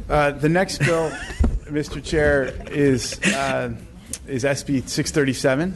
The next bill, Mr. Chair, is SB 637,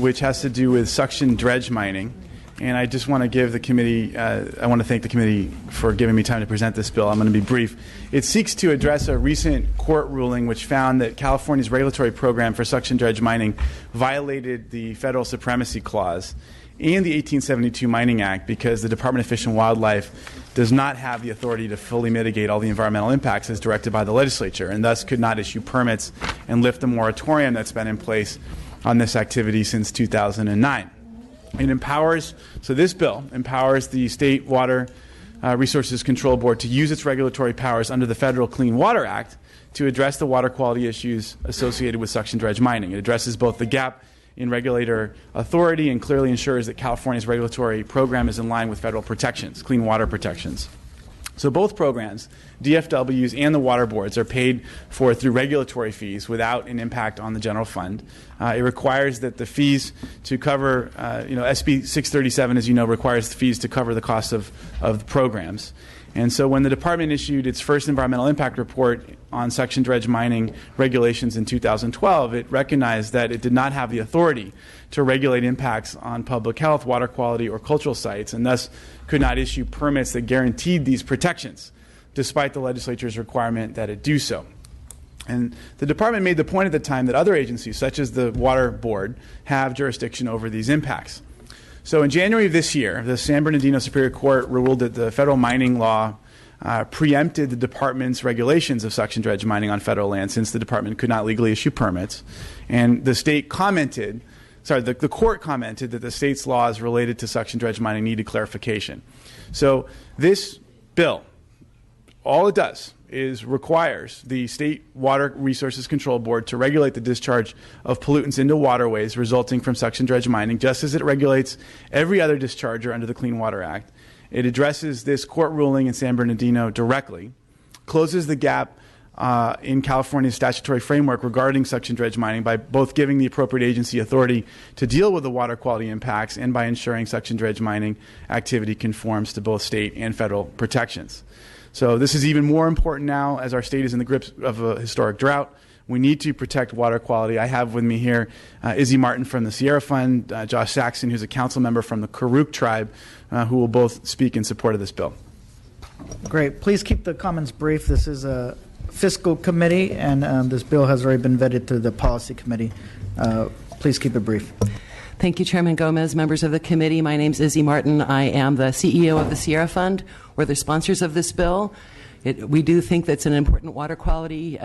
which has to do with suction dredge mining. And I just want to give the committee, I want to thank the committee for giving me time to present this bill. I'm going to be brief. It seeks to address a recent court ruling which found that California's regulatory program for suction dredge mining violated the Federal Supremacy Clause and the 1872 Mining Act because the Department of Fish and Wildlife does not have the authority to fully mitigate all the environmental impacts as directed by the legislature, and thus could not issue permits and lift the moratorium that's been in place on this activity since 2009. It empowers, so this bill empowers the State Water Resources Control Board to use its regulatory powers under the Federal Clean Water Act to address the water quality issues associated with suction dredge mining. It addresses both the gap in regulator authority and clearly ensures that California's regulatory program is in line with federal protections, clean water protections. So both programs, DFWs and the water boards, are paid for through regulatory fees without an impact on the general fund. It requires that the fees to cover, SB 637, as you know, requires the fees to cover the cost of the programs. And so when the department issued its first environmental impact report on suction dredge mining regulations in 2012, it recognized that it did not have the authority to regulate impacts on public health, water quality, or cultural sites, and thus could not issue permits that guaranteed these protections, despite the legislature's requirement that it do so. And the department made the point at the time that other agencies, such as the Water Board, have jurisdiction over these impacts. So in January of this year, the San Bernardino Superior Court ruled that the federal mining law preempted the department's regulations of suction dredge mining on federal land, since the department could not legally issue permits. And the state commented, the court commented that the state's laws related to suction dredge mining needed clarification. So this bill, all it does is requires the State Water Resources Control Board to regulate the discharge of pollutants into waterways resulting from suction dredge mining, just as it regulates every other discharger under the Clean Water Act. It addresses this court ruling in San Bernardino directly, closes the gap in California's statutory framework regarding suction dredge mining by both giving the appropriate agency authority to deal with the water quality impacts and by ensuring suction dredge mining activity conforms to both state and federal protections. So this is even more important now as our state is in the grips of a historic drought. We need to protect water quality. I have with me here Izzy Martin from the Sierra Fund, Josh Saxon, who's a council member from the Karuk tribe, who will both speak in support of this bill. Great. Please keep the comments brief. This is a fiscal committee, and this bill has already been vetted through the policy committee. Please keep it brief. Thank you, Chairman Gomez, members of the committee. My name is Izzy Martin. I am the CEO of the Sierra Fund. We're the sponsors of this bill. We do think that's an important water quality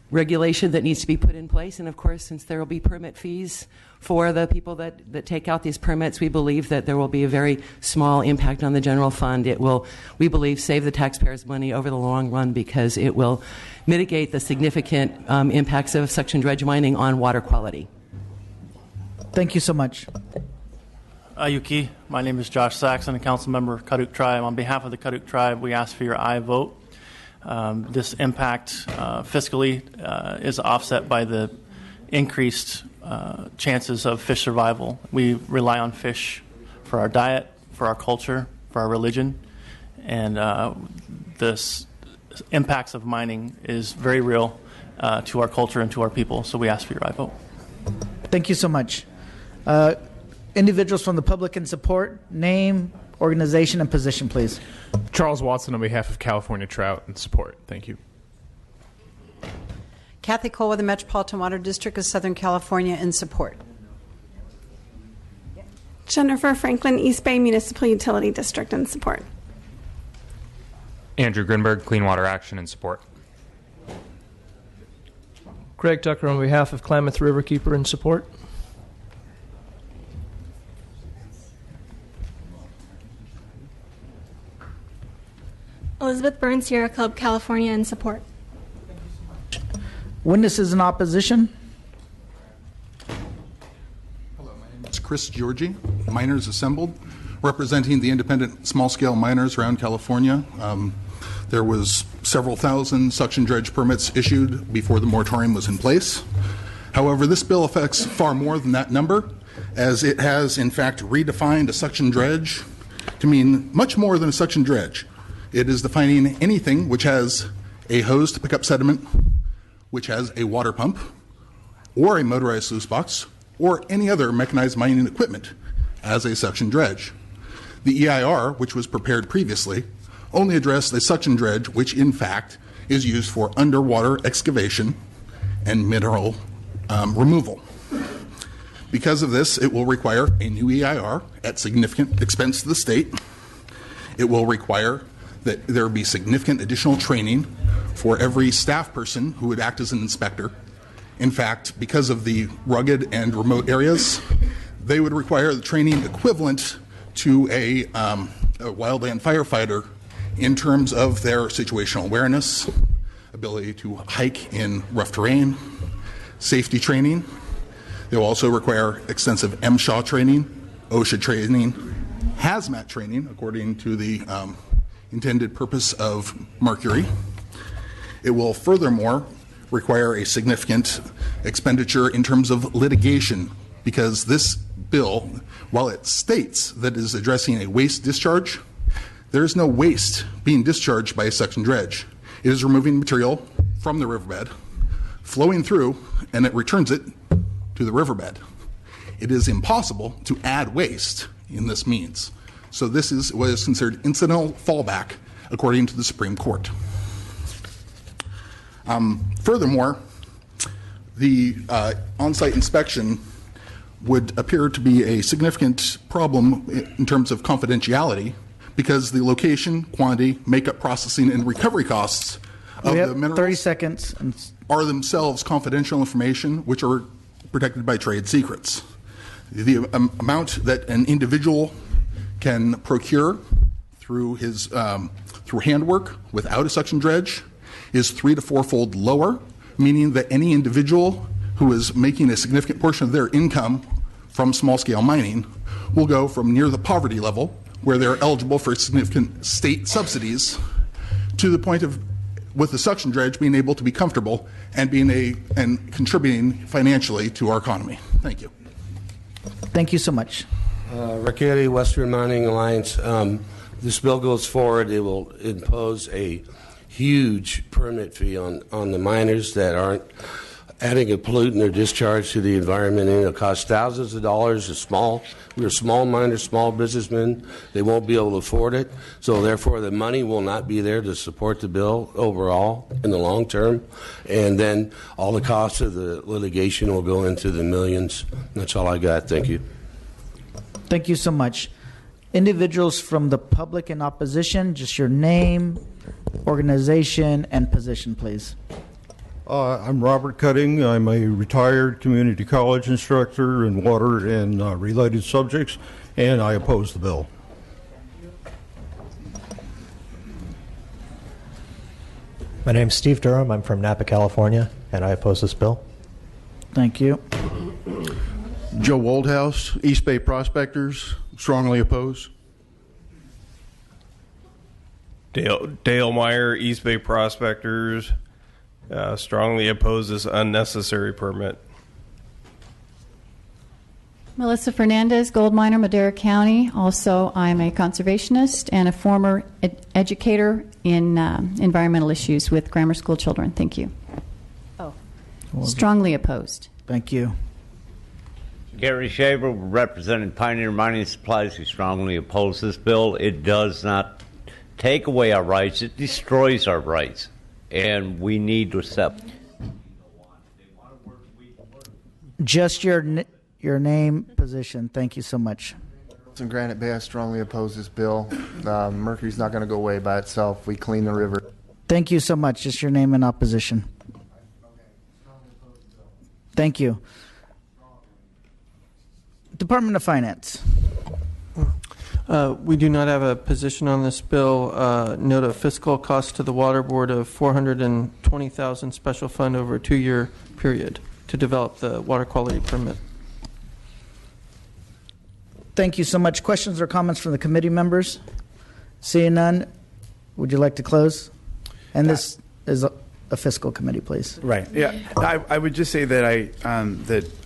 regulation that needs to be put in place. And, of course, since there will be permit fees for the people that take out these permits, we believe that there will be a very small impact on the general fund. It will, we believe, save the taxpayers' money over the long run because it will mitigate the significant impacts of suction dredge mining on water quality. Thank you so much. Ayuki, my name is Josh Saxon, a council member of Karuk Tribe. On behalf of the Karuk Tribe, we ask for your aye vote. This impact fiscally is offset by the increased chances of fish survival. We rely on fish for our diet, for our culture, for our religion, and the impacts of mining is very real to our culture and to our people, so we ask for your aye vote. Thank you so much. Individuals from the public in support, name, organization, and position, please. Charles Watson on behalf of California Trout in support. Thank you. Kathy Cole with the Metropolitan Water District of Southern California in support. Jennifer Franklin, East Bay Municipal Utility District in support. Andrew Grinberg, Clean Water Action in support. Craig Tucker on behalf of Klamath Riverkeeper in support. Elizabeth Burns, Sierra Club, California in support. Witnesses in opposition. Hello, my name is Chris Georgie, Miners Assembled, representing the independent small-scale miners around California. There was several thousand suction dredge permits issued before the moratorium was in place. However, this bill affects far more than that number, as it has, in fact, redefined a suction dredge to mean much more than a suction dredge. It is defining anything which has a hose to pick up sediment, which has a water pump, or a motorized sluice box, or any other mechanized mining equipment as a suction dredge. The EIR, which was prepared previously, only addressed the suction dredge, which in fact is used for underwater excavation and mineral removal. Because of this, it will require a new EIR at significant expense to the state. It will require that there be significant additional training for every staff person who would act as an inspector. In fact, because of the rugged and remote areas, they would require the training equivalent to a wildland firefighter in terms of their situational awareness, ability to hike in rough terrain, safety training. They will also require extensive MSHA training, OSHA training, hazmat training, according to the intended purpose of Mercury. It will furthermore require a significant expenditure in terms of litigation, because this bill, while it states that it is addressing a waste discharge, there is no waste being discharged by a suction dredge. It is removing material from the riverbed, flowing through, and it returns it to the riverbed. It is impossible to add waste in this means. So this is what is considered incidental fallback according to the Supreme Court. Furthermore, the on-site inspection would appear to be a significant problem in terms of confidentiality, because the location, quantity, makeup, processing, and recovery costs of the minerals 30 seconds. Are themselves confidential information which are protected by trade secrets. The amount that an individual can procure through his through handwork without a suction dredge is 3- to 4-fold lower, meaning that any individual who is making a significant portion of their income from small-scale mining will go from near the poverty level, where they're eligible for significant state subsidies, to the point of, with the suction dredge, being able to be comfortable and and contributing financially to our economy. Thank you. Thank you so much. Ricchetti, Western Mining Alliance. This bill goes forward. It will impose a huge permit fee on the miners that aren't adding a pollutant or discharge to the environment, and it'll cost thousands of dollars. We're small miners, small businessmen. They won't be able to afford it, so therefore the money will not be there to support the bill overall in the long term, and then all the costs of the litigation will go into the millions. That's all I got. Thank you. Thank you so much. Individuals from the public in opposition, just your name, organization, and position, please. I'm Robert Cutting. I'm a retired community college instructor in water and related subjects, and I oppose the bill. My name's Steve Durham. I'm from Napa, California, and I oppose this bill. Thank you. Joe Woldhouse, East Bay Prospectors, strongly oppose. Dale Meyer, East Bay Prospectors, strongly oppose this unnecessary permit. Melissa Fernandez, gold miner, Madera County. Also, I'm a conservationist and a former educator in environmental issues with grammar school children. Thank you. Oh, strongly opposed. Thank you. Gary Shaver, representing Pioneer Mining Supplies, who strongly oppose this bill. It does not take away our rights. It destroys our rights. And we need to accept. Just your name, position. Thank you so much. In Granite Bay, I strongly oppose this bill. Mercury's not going to go away by itself. We clean the river. Thank you so much. Just your name and opposition. Thank you. Department of Finance. We do not have a position on this bill. Note a fiscal cost to the Water Board of $420,000 special fund over a 2-year period to develop the water quality permit. Thank you so much. Questions or comments from the committee members? Seeing none, would you like to close? And this is a fiscal committee, please. Right. Yeah. I would just say that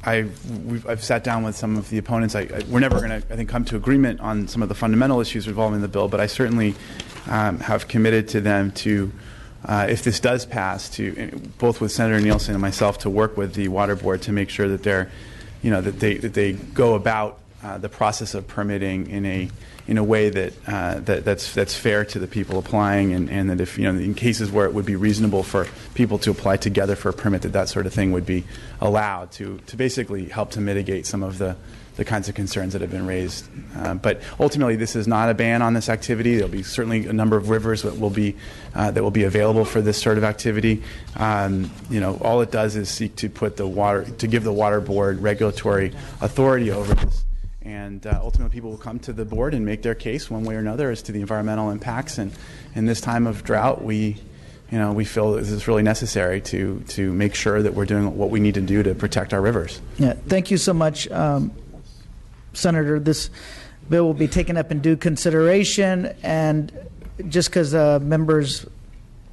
I've sat down with some of the opponents. We're never going to, I think, come to agreement on some of the fundamental issues involving the bill, but I certainly have committed to them to if this does pass, to both with Senator Nielsen and myself, to work with the Water Board to make sure that they're, that they go about the process of permitting in a way that's fair to the people applying, and that if in cases where it would be reasonable for people to apply together for a permit, that sort of thing would be allowed to basically help to mitigate some of the kinds of concerns that have been raised. But ultimately, this is not a ban on this activity. There'll be certainly a number of rivers that will be available for this sort of activity. All it does is seek to give the Water Board regulatory authority over this. And ultimately, people will come to the board and make their case one way or another as to the environmental impacts. And in this time of drought, we feel this is really necessary to make sure that we're doing what we need to do to protect our rivers. Yeah, thank you so much, Senator. This bill will be taken up in due consideration, and just because members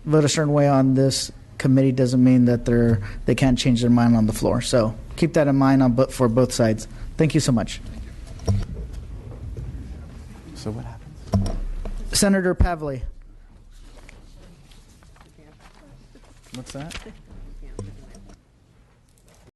vote a certain way on this committee doesn't mean that they can't change their mind on the floor. So keep that in mind for both sides. Thank you so much. So what happens? Senator Pavley. What's that?